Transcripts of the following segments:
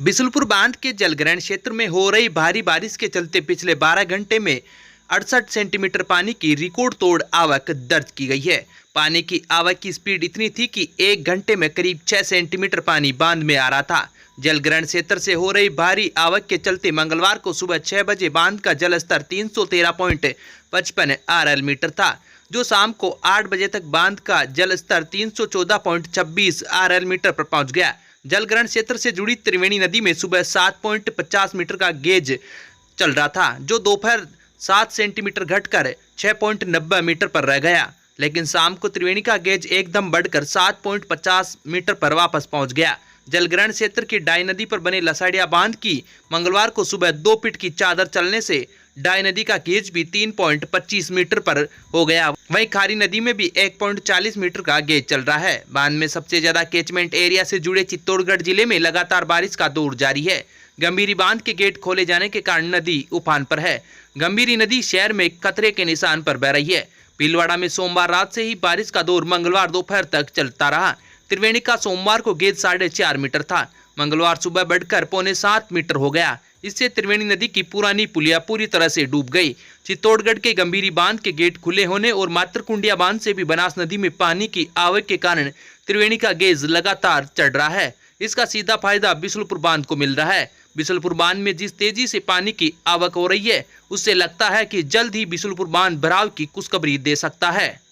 बिशुलपुर बांध के जलग्रहण क्षेत्र में हो रही भारी बारिश के चलते पिछले 12 घंटे में 68 सेंटीमीटर पानी की रिकॉर्ड तोड़ आवक दर्ज की गई है। पानी की आवक की स्पीड इतनी थी कि 1 घंटे में करीब 6 सेंटीमीटर पानी बांध में आ रहा था। जलग्रहण क्षेत्र से हो रही भारी आवक के चलते मंगलवार को सुबह 6 बजे बांध का जलस्तर 313.55 RL मीटर था, जो शाम को 8 बजे तक बांध का जलस्तर 314.26 RL मीटर पर पहुंच गया। जलग्रहण क्षेत्र से जुड़ी त्रिवेणी नदी में सुबह 7.50 मीटर का गेज चल रहा था, जो दोपहर 7 सेंटीमीटर घटकर 6.90 मीटर पर रह गया। लेकिन शाम को त्रिवेणी का गेज एकदम बढ़कर 7.50 मीटर पर वापस पहुंच गया। जलग्रहण क्षेत्र की डाई नदी पर बने लसाड़िया बांध की मंगलवार को सुबह 2 फीट की चादर चलने से डाई नदी का गेज भी 3.25 मीटर पर हो गया। वहीं खारी नदी में भी 1.40 मीटर का गेज चल रहा है। बांध में सबसे ज्यादा कैचमेंट एरिया से जुड़े चित्तौड़गढ़ जिले में लगातार बारिश का दौर जारी है। गंभीरी बांध के गेट खोले जाने के कारण नदी उफान पर है। गंभीरी नदी शहर में खतरे के निशान पर बह रही है। भीलवाड़ा में सोमवार रात से ही बारिश का दौर मंगलवार दोपहर तक चलता रहा। त्रिवेणी का सोमवार को गेज 4.5 मीटर था, मंगलवार सुबह बढ़कर 6.25 मीटर हो गया। इससे त्रिवेणी नदी की पुरानी पुलिया पूरी तरह से डूब गई। चित्तौड़गढ़ के गंभीरी बांध के गेट खुले होने और मातरकुंडिया बांध से भी बनास नदी में पानी की आवक के कारण त्रिवेणी का गेज लगातार चढ़ रहा है। इसका सीधा फायदा बिशुलपुर बांध को मिल रहा है। बिशुलपुर बांध में जिस तेजी से पानी की आवक हो रही है, उससे लगता है कि जल्द ही बिशुलपुर बांध भराव की खुशखबरी दे सकता है।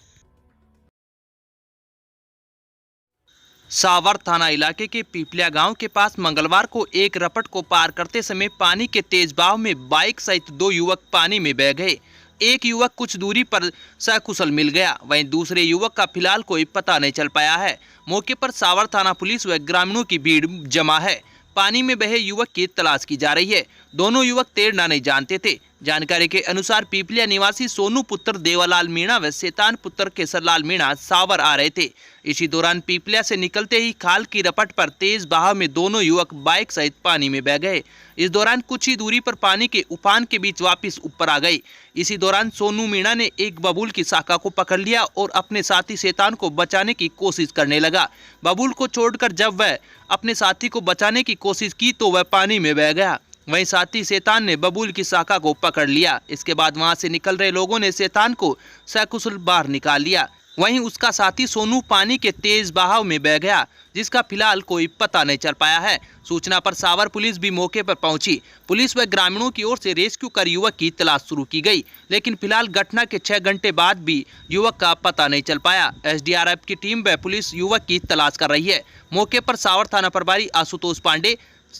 सावर थाना इलाके के पीपलिया गांव के पास मंगलवार को एक रपट को पार करते समय पानी के तेज बहाव में बाइक सहित 2 युवक पानी में बह गए। एक युवक कुछ दूरी पर सकुशल मिल गया, वहीं दूसरे युवक का फिलहाल कोई पता नहीं चल पाया है। मौके पर सावर थाना पुलिस व ग्रामीणों की भीड़ जमा है। पानी में बहे युवक की तलाश की जा रही है। दोनों युवक तैरना नहीं जानते थे। जानकारी के अनुसार पीपलिया निवासी सोनू पुत्र देवालाल मीणा व शैतान पुत्र केसरलाल मीणा सावर आ रहे थे। इसी दौरान पीपलिया से निकलते ही खाल की रपट पर तेज बहाव में दोनों युवक बाइक सहित पानी में बह गए। इस दौरान कुछ ही दूरी पर पानी के उफान के बीच वापस ऊपर आ गई। इसी दौरान सोनू मीणा ने एक बबूल की शाखा को पकड़ लिया और अपने साथी शैतान को बचाने की कोशिश करने लगा। बबूल को छोड़कर जब वह अपने साथी को बचाने की कोशिश की तो वह पानी में बह गया। वहीं साथी शैतान ने बबूल की शाखा को पकड़ लिया। इसके बाद वहां से निकल रहे लोगों ने शैतान को सकुशल बाहर निकाल लिया। वहीं उसका साथी सोनू पानी के तेज बहाव में बह गया, जिसका फिलहाल कोई पता नहीं चल पाया है। सूचना पर सावर पुलिस भी मौके पर पहुंची। पुलिस व ग्रामीणों की ओर से रेस्क्यू कर युवक की तलाश शुरू की गई, लेकिन फिलहाल घटना के 6 घंटे बाद भी युवक का पता नहीं चल पाया। SDRF की टीम व पुलिस युवक की तलाश कर रही है। मौके पर सावर थाना प्रभारी आशुतोष पांडे,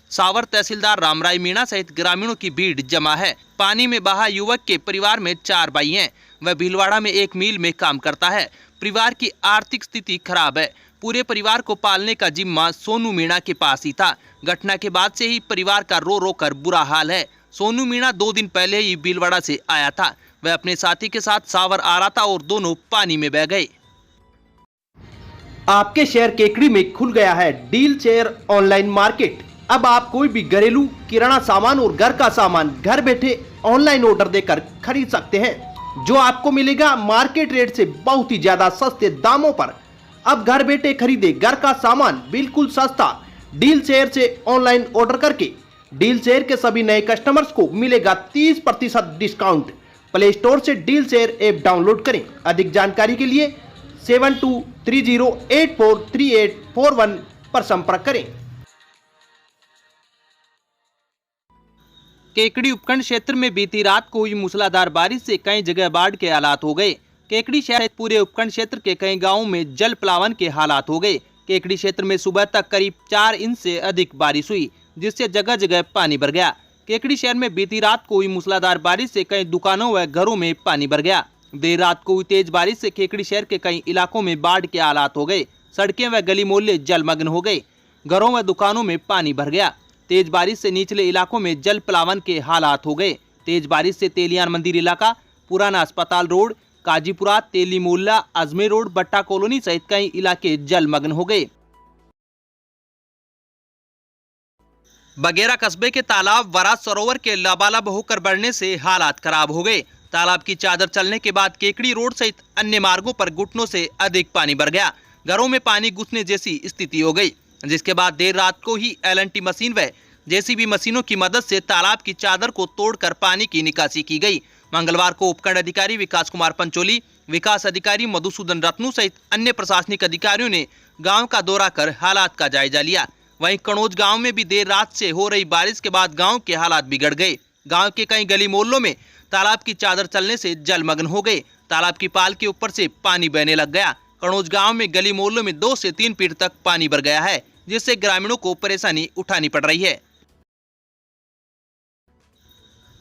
सावर तहसीलदार रामराय मीणा सहित ग्रामीणों की भीड़ जमा है। पानी में बहा युवक के परिवार में 4 भाई हैं। वह भीलवाड़ा में एक मिल में काम करता है। परिवार की आर्थिक स्थिति खराब है। पूरे परिवार को पालने का जिम्मा सोनू मीणा के पास ही था। घटना के बाद से ही परिवार का रो रो कर बुरा हाल है। सोनू मीणा 2 दिन पहले ही भीलवाड़ा से आया था। वह अपने साथी के साथ सावर आ रहा था और दोनों पानी में बह गए। आपके शहर केकड़ी में खुल गया है डील चेयर ऑनलाइन मार्केट। अब आप कोई भी घरेलू किराना सामान और घर का सामान घर बैठे ऑनलाइन ऑर्डर देकर खरीद सकते हैं, जो आपको मिलेगा मार्केट रेट से बहुत ही ज्यादा सस्ते दामों पर। अब घर बैठे खरीदे घर का सामान बिल्कुल सस्ता डील चेयर से ऑनलाइन ऑर्डर करके। डील चेयर के सभी नए कस्टमर्स को मिलेगा 30% डिस्काउंट। प्ले स्टोर से डील चेयर ऐप डाउनलोड करें। अधिक जानकारी के लिए 7230843841 पर संपर्क करें। केकड़ी उपखंड क्षेत्र में बीती रात को हुई मूसलाधार बारिश से कई जगह बाढ़ के हालात हो गए। केकड़ी शहर पूरे उपखंड क्षेत्र के कई गांवों में जल प्लावन के हालात हो गए। केकड़ी क्षेत्र में सुबह तक करीब 4 इंच से अधिक बारिश हुई, जिससे जगह जगह पानी भर गया। केकड़ी शहर में बीती रात को हुई मूसलाधार बारिश से कई दुकानों व घरों में पानी भर गया। देर रात को हुई तेज बारिश से केकड़ी शहर के कई इलाकों में बाढ़ के हालात हो गए। सड़कें व गली मोहल्ले जलमग्न हो गए। घरों व दुकानों में पानी भर गया। तेज बारिश से निचले इलाकों में जल प्लावन के हालात हो गए। तेज बारिश से तेलियान मंदिर इलाका, पुराना अस्पताल रोड, काजीपुरा, तेली मोहल्ला, अजमेर रोड, बट्टा कॉलोनी सहित कई इलाके जलमग्न हो गए। बगेरा कस्बे के तालाब वराज सरोवर के लबालब होकर बढ़ने से हालात खराब हो गए। तालाब की चादर चलने के बाद केकड़ी रोड सहित अन्य मार्गों पर घुटनों से अधिक पानी भर गया। घरों में पानी घुसने जैसी स्थिति हो गई, जिसके बाद देर रात को ही LNT मशीन व जेसीबी मशीनों की मदद से तालाब की चादर को तोड़कर पानी की निकासी की गई। मंगलवार को उपखंड अधिकारी विकास कुमार पंचोली, विकास अधिकारी मधुसूदन रत्नू सहित अन्य प्रशासनिक अधिकारियों ने गांव का दौरा कर हालात का जायजा लिया। वहीं कनौज गांव में भी देर रात से हो रही बारिश के बाद गांव के हालात बिगड़ गए। गांव के कई गली मोहल्लों में तालाब की चादर चलने से जलमग्न हो गए। तालाब की पाल के ऊपर से पानी बहने लग गया। कनौज गांव में गली मोहल्लों में 2 से 3 फीट तक पानी भर गया है, जिससे ग्रामीणों को परेशानी उठानी पड़ रही है।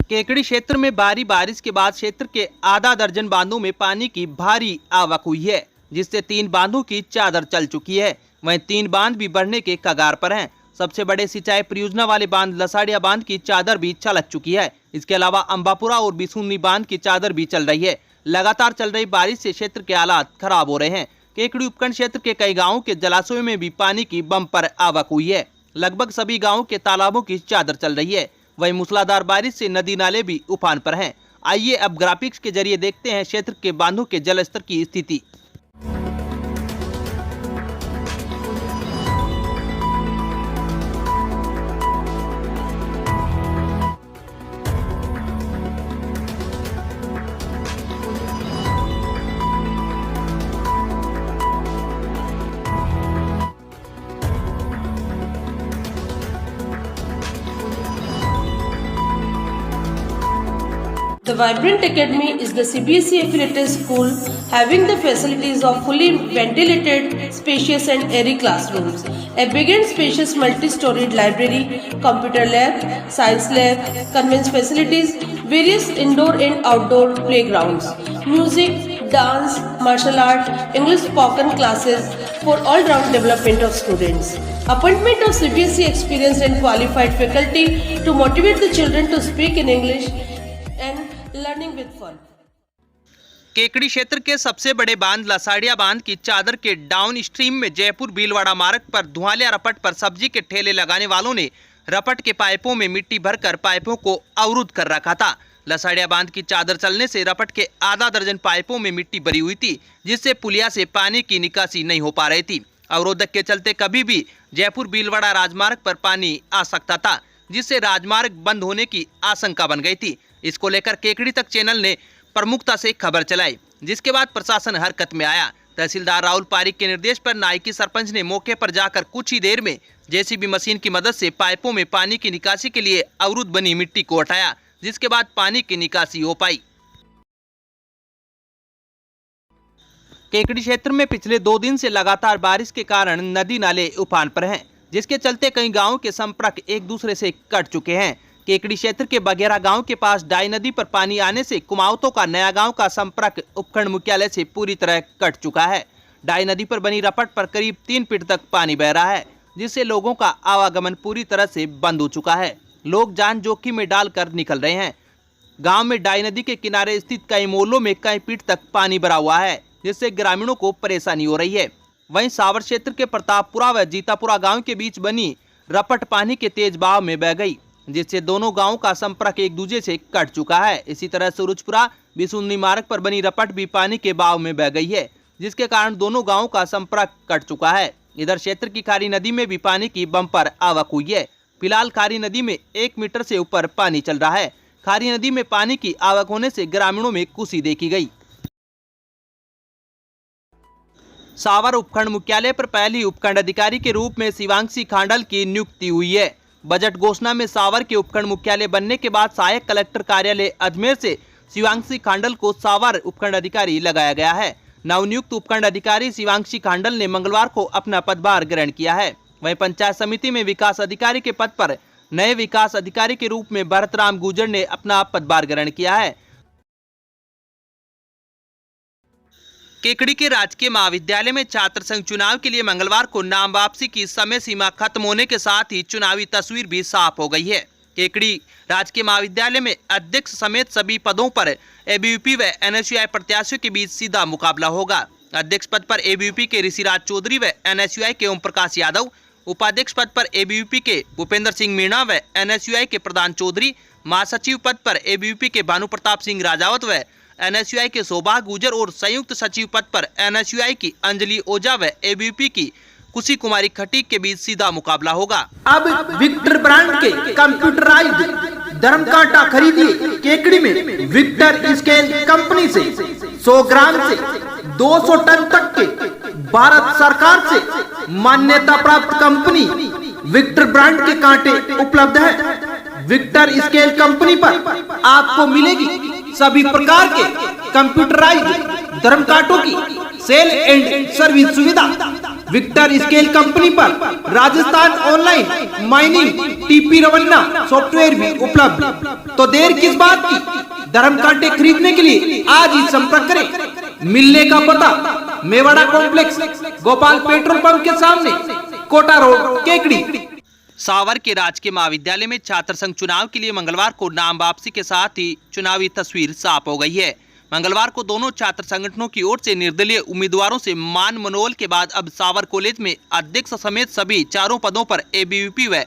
केकड़ी क्षेत्र में भारी बारिश के बाद क्षेत्र के आधा दर्जन बांधों में पानी की भारी आवक हुई है, जिससे 3 बांधों की चादर चल चुकी है। वहीं 3 बांध भी बढ़ने के कगार पर हैं। सबसे बड़े सिंचाई परियोजना वाले बांध लसाड़िया बांध की चादर भी छलक चुकी है। इसके अलावा अंबापुरा और बिसुन्नी बांध की चादर भी चल रही है। लगातार चल रही बारिश से क्षेत्र के हालात खराब हो रहे हैं। केकड़ी उपखंड क्षेत्र के कई गाँवों के जलाशयों में भी पानी की बम्पर आवक हुई है। लगभग सभी गाँवों के तालाबों की चादर चल रही है। वहीं मूसलाधार बारिश से नदी नाले भी उफान पर हैं। आइए अब ग्राफिक्स के जरिए देखते हैं क्षेत्र के बांधों के जलस्तर की स्थिति। The Vibrant Academy is the CBSE affiliated school having the facilities of fully ventilated, spacious and airy classrooms, a big and spacious multi-storied library, computer lab, science lab, convent facilities, various indoor and outdoor playgrounds, music, dance, martial art, English spoken classes for all-round development of students. Appointment of CBSE experienced and qualified faculty to motivate the children to speak in English and learning with fun. Kekri क्षेत्र के सबसे बड़े बांध लसाड़िया बांध की चादर के down stream में जयपुर भीलवाड़ा मार्ग पर धुआलिया रपट पर सब्जी के ठेले लगाने वालों ने रपट के पाइपों में मिट्टी भरकर पाइपों को अवरुद्ध कर रखा था। लसाड़िया बांध की चादर चलने से रपट के आधा दर्जन पाइपों में मिट्टी भरी हुई थी, जिससे पुलिया से पानी की निकासी नहीं हो पा रही थी। अवरोधक के चलते कभी भी जयपुर भीलवाड़ा राजमार्ग पर पानी आ सकता था, जिससे राजमार्ग बंद होने की आशंका बन गई थी। इसको लेकर केकड़ी तक चैनल ने प्रमुखता से खबर चलाई, जिसके बाद प्रशासन हरकत में आया। तहसीलदार राहुल पारिक के निर्देश पर नायकी सरपंच ने मौके पर जाकर कुछ ही देर में जेसीबी मशीन की मदद से पाइपों में पानी की निकासी के लिए अवरुद्ध बनी मिट्टी को हटाया, जिसके बाद पानी की निकासी हो पाई। केकड़ी क्षेत्र में पिछले 2 दिन से लगातार बारिश के कारण नदी नाले उफान पर हैं, जिसके चलते कई गांवों के संपर्क एक दूसरे से कट चुके हैं। केकड़ी क्षेत्र के बगेरा गांव के पास डाई नदी पर पानी आने से कुमाऊतों का नया गांव का संपर्क उपखंड मुख्यालय से पूरी तरह कट चुका है। डाई नदी पर बनी रपट पर करीब 3 फीट तक पानी बह रहा है, जिससे लोगों का आवागमन पूरी तरह से बंद हो चुका है। लोग जान जोखिम में डालकर निकल रहे हैं। गांव में डाई नदी के किनारे स्थित कई मोहल्लों में कई फीट तक पानी भरा हुआ है, जिससे ग्रामीणों को परेशानी हो रही है। वहीं सावर क्षेत्र के प्रतापपुरा व जीतापुरा गांव के बीच बनी रपट पानी के तेज बहाव में बह गई, जिससे दोनों गांवों का संपर्क एक दूसरे से कट चुका है। इसी तरह सूरजपुरा बिसुन्नी मार्ग पर बनी रपट भी पानी के बहाव में बह गई है, जिसके कारण दोनों गांवों का संपर्क कट चुका है। इधर क्षेत्र की खारी नदी में भी पानी की बम्पर आवक हुई है। फिलहाल खारी नदी में 1 मीटर से ऊपर पानी चल रहा है। खारी नदी में पानी की आवक होने से ग्रामीणों में खुशी देखी गई। सावर उपखंड मुख्यालय पर पहली उपखंड अधिकारी के रूप में शिवांशी खांडल की नियुक्ति हुई है। बजट घोषणा में सावर के उपखंड मुख्यालय बनने के बाद सहायक कलेक्टर कार्यालय अजमेर से शिवांशी खांडल को सावर उपखंड अधिकारी लगाया गया है। नवनियुक्त उपखंड अधिकारी शिवांशी खांडल ने मंगलवार को अपना पदभार ग्रहण किया है। वहीं पंचायत समिति में विकास अधिकारी के पद पर नए विकास अधिकारी के रूप में भरतराम गुर्जर ने अपना पदभार ग्रहण किया है। केकड़ी के राजकीय महाविद्यालय में छात्र संघ चुनाव के लिए मंगलवार को नाम वापसी की समय सीमा खत्म होने के साथ ही चुनावी तस्वीर भी साफ हो गई है। केकड़ी राजकीय महाविद्यालय में अध्यक्ष समेत सभी पदों पर एबीवीपी व एनएसयूआई प्रत्याशियों के बीच सीधा मुकाबला होगा। अध्यक्ष पद पर एबीवीपी के ऋषिराज चौधरी व एनएसयूआई के ओम प्रकाश यादव, उपाध्यक्ष पद पर एबीवीपी के भूपेंद्र सिंह मीणा व एनएसयूआई के प्रधान चौधरी, महासचिव पद पर एबीवीपी के भानु प्रताप सिंह राजावत व एनएसयूआई के सौभाग्य गुर्जर और संयुक्त सचिव पद पर एनएसयूआई की अंजलि ओझा व एबीवीपी की खुशी कुमारी खटीक के बीच सीधा मुकाबला होगा। अब विक्टर ब्रांड के कंप्यूटराइज्ड धर्म कांटा खरीदिए केकड़ी में विक्टर स्केल कंपनी से 100 ग्राम से 200 टन तक के भारत सरकार से मान्यता प्राप्त कंपनी विक्टर ब्रांड के कांटे उपलब्ध है। विक्टर स्केल कंपनी पर आपको मिलेगी सभी प्रकार के कंप्यूटराइज्ड धर्म कांटों की सेल एंड सर्विस सुविधा। विक्टर स्केल कंपनी पर Rajasthan online mining TP Revanna software भी उपलब्ध। तो देर किस बात की, धर्म कांटे खरीदने के लिए आज ही संपर्क करें। मिलने का पता Mewada complex, Gopal petrol pump के सामने, कोटा रोड, केकड़ी। सावर के राजकीय महाविद्यालय में छात्र संघ चुनाव के लिए मंगलवार को नाम वापसी के साथ ही चुनावी तस्वीर साफ हो गई है। मंगलवार को दोनों छात्र संगठनों की ओर से निर्दलीय उम्मीदवारों से मान मनोबल के बाद अब सावर कॉलेज में अध्यक्ष समेत सभी चारों पदों पर एबीवीपी व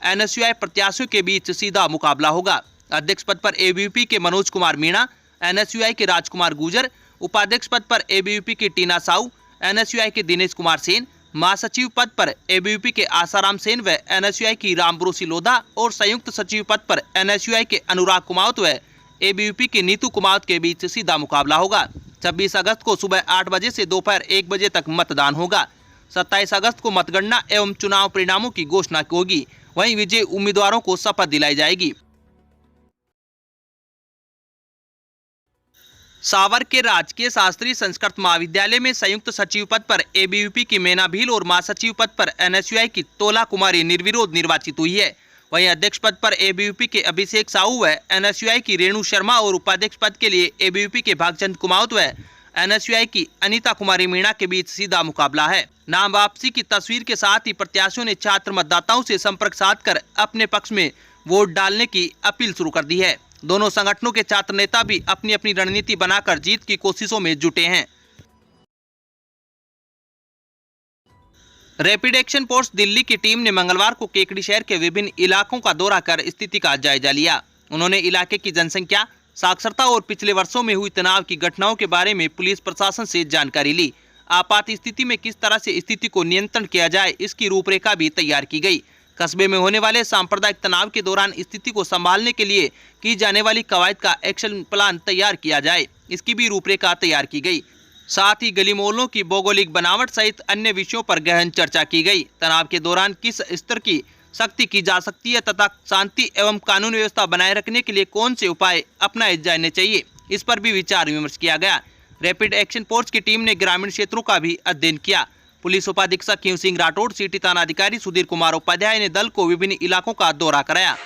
एनएसयूआई प्रत्याशियों के बीच सीधा मुकाबला होगा। अध्यक्ष पद पर एबीवीपी के मनोज कुमार मीणा, एनएसयूआई के राजकुमार गुर्जर, उपाध्यक्ष पद पर एबीवीपी की टीना साहू, एनएसयूआई के दिनेश कुमार सेन, महासचिव पद पर एबीवीपी के आसाराम सेन व एनएसयूआई की रामब्रोसी लोधा और संयुक्त सचिव पद पर एनएसयूआई के अनुराग कुमावत व एबीवीपी के नीतू कुमावत के बीच सीधा मुकाबला होगा। 26 अगस्त को सुबह 8 बजे से दोपहर 1 बजे तक मतदान होगा। 27 अगस्त को मतगणना एवं चुनाव परिणामों की घोषणा होगी। वहीं विजयी उम्मीदवारों को शपथ दिलाई जाएगी। सावर के राजकीय शास्त्रीय संस्कृत महाविद्यालय में संयुक्त सचिव पद पर एबीवीपी की मैना भील और महासचिव पद पर एनएसयूआई की तोला कुमारी निर्विरोध निर्वाचित हुई है। वहीं अध्यक्ष पद पर एबीवीपी के अभिषेक साहू व एनएसयूआई की रेणु शर्मा और उपाध्यक्ष पद के लिए एबीवीपी के भागचंद कुमावत व एनएसयूआई की अनीता कुमारी मीणा के बीच सीधा मुकाबला है। नाम वापसी की तस्वीर के साथ ही प्रत्याशियों ने छात्र मतदाताओं से संपर्क साधकर अपने पक्ष में वोट डालने की अपील शुरू कर दी है। दोनों संगठनों के छात्र नेता भी अपनी अपनी रणनीति बनाकर जीत की कोशिशों में जुटे हैं। रैपिड एक्शन फोर्स दिल्ली की टीम ने मंगलवार को केकड़ी शहर के विभिन्न इलाकों का दौरा कर स्थिति का जायजा लिया। उन्होंने इलाके की जनसंख्या, साक्षरता और पिछले वर्षों में हुई तनाव की घटनाओं के बारे में पुलिस प्रशासन से जानकारी ली। आपात स्थिति में किस तरह से स्थिति को नियंत्रण किया जाए, इसकी रूपरेखा भी तैयार की गई। कस्बे में होने वाले सांप्रदायिक तनाव के दौरान स्थिति को संभालने के लिए की जाने वाली कवायद का एक्शन प्लान तैयार किया जाए, इसकी भी रूपरेखा तैयार की गई। साथ ही गली मोहल्लों की भौगोलिक बनावट सहित अन्य विषयों पर गहन चर्चा की गई। तनाव के दौरान किस स्तर की सख्ती की जा सकती है तथा शांति एवं कानून व्यवस्था बनाए रखने के लिए कौन से उपाय अपनाए जाने चाहिए, इस पर भी विचार विमर्श किया गया। रैपिड एक्शन फोर्स की टीम ने ग्रामीण क्षेत्रों का भी अध्ययन किया। पुलिस उपाधीक्षक हिम सिंह राठौड़, सिटी थाना अधिकारी सुधीर कुमार उपाध्याय ने दल को विभिन्न इलाकों का दौरा कराया।